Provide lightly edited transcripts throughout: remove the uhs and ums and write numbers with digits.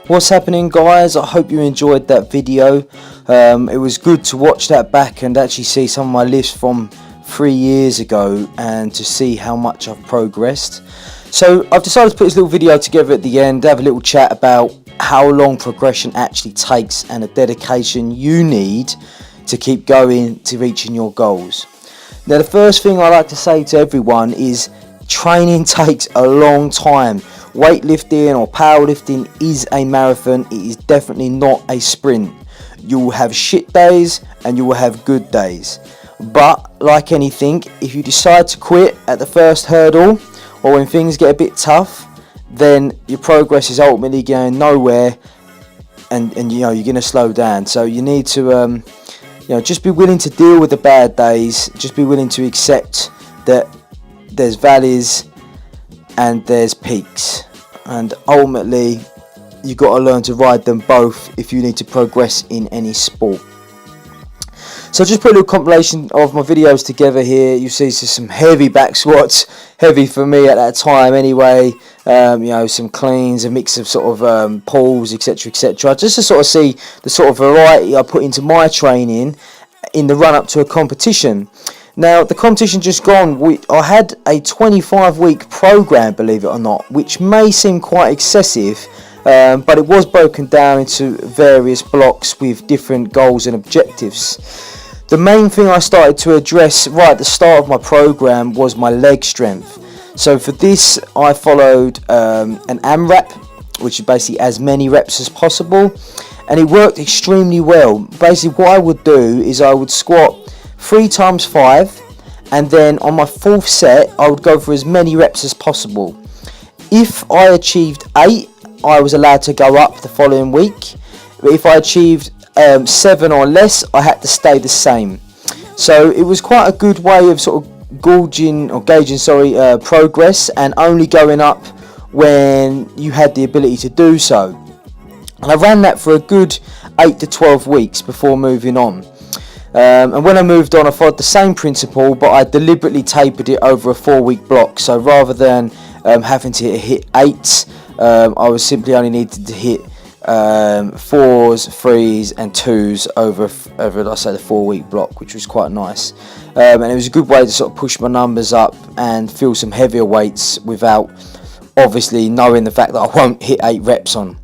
What's happening, guys? I hope you enjoyed that video. It was good to watch that back and actually see some of my lifts from 3 years ago and to see how much I've progressed. So I've decided to put this little video together at the end, have a little chat about how long progression actually takes and the dedication you need to keep going to reaching your goals. Now, the first thing I like to say to everyone is training takes a long time. Weightlifting or powerlifting is a marathon. It is definitely not a sprint. You will have shit days and you will have good days. But like anything, if you decide to quit at the first hurdle or when things get a bit tough, then your progress is ultimately going nowhere, and you're going to slow down. So you need to just be willing to deal with the bad days. Just be willing to accept that there's valleys and there's peaks, and ultimately you've got to learn to ride them both if you need to progress in any sport. So just put a little compilation of my videos together here. You see some heavy back squats, heavy for me at that time anyway. Some cleans, a mix of sort of pulls, etc, etc, just to sort of see the sort of variety I put into my training in the run up to a competition. Now, the competition just gone, I had a 25-week program, believe it or not, which may seem quite excessive, but it was broken down into various blocks with different goals and objectives. The main thing I started to address right at the start of my program was my leg strength. So for this, I followed an AMRAP, which is basically as many reps as possible, and it worked extremely well. Basically, what I would do is I would squat 3 times 5, and then on my 4th set I would go for as many reps as possible. If I achieved 8, I was allowed to go up the following week, but if I achieved 7 or less, I had to stay the same. So it was quite a good way of sort of gauging progress, and only going up when you had the ability to do so. And I ran that for a good 8 to 12 weeks before moving on. And when I moved on, I followed the same principle, but I deliberately tapered it over a 4-week block. So rather than having to hit 8s, I was simply only needed to hit 4s, 3s and 2s over let's say the 4-week block, which was quite nice. And it was a good way to sort of push my numbers up and feel some heavier weights without obviously knowing the fact that I won't hit 8 reps on.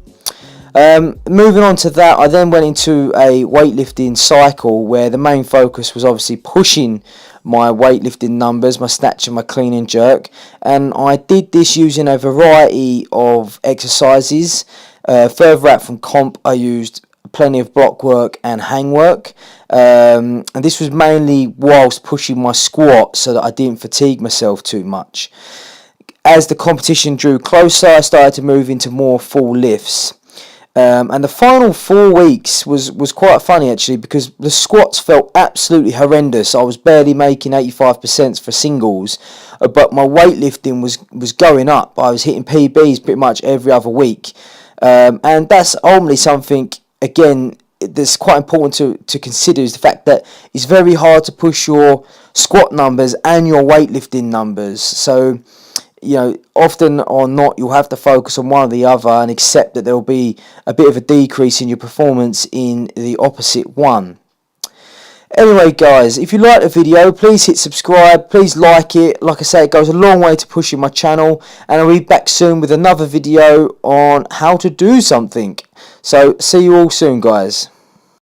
Moving on to that, I then went into a weightlifting cycle where the main focus was obviously pushing my weightlifting numbers, my snatch and my clean and jerk, and I did this using a variety of exercises. Further out from comp, I used plenty of block work and hang work, and this was mainly whilst pushing my squat so that I didn't fatigue myself too much. As the competition drew closer, I started to move into more full lifts. And the final 4 weeks was quite funny actually, because the squats felt absolutely horrendous. I was barely making 85% for singles, but my weightlifting was going up. I was hitting PBs pretty much every other week, and that's ultimately something again that's quite important to consider, is the fact that it's very hard to push your squat numbers and your weightlifting numbers. So often or not, you'll have to focus on one or the other and accept that there will be a bit of a decrease in your performance in the opposite one. Anyway, guys, if you like the video, please hit subscribe, please like it. Like I say, it goes a long way to pushing my channel, and I'll be back soon with another video on how to do something. So see you all soon, guys.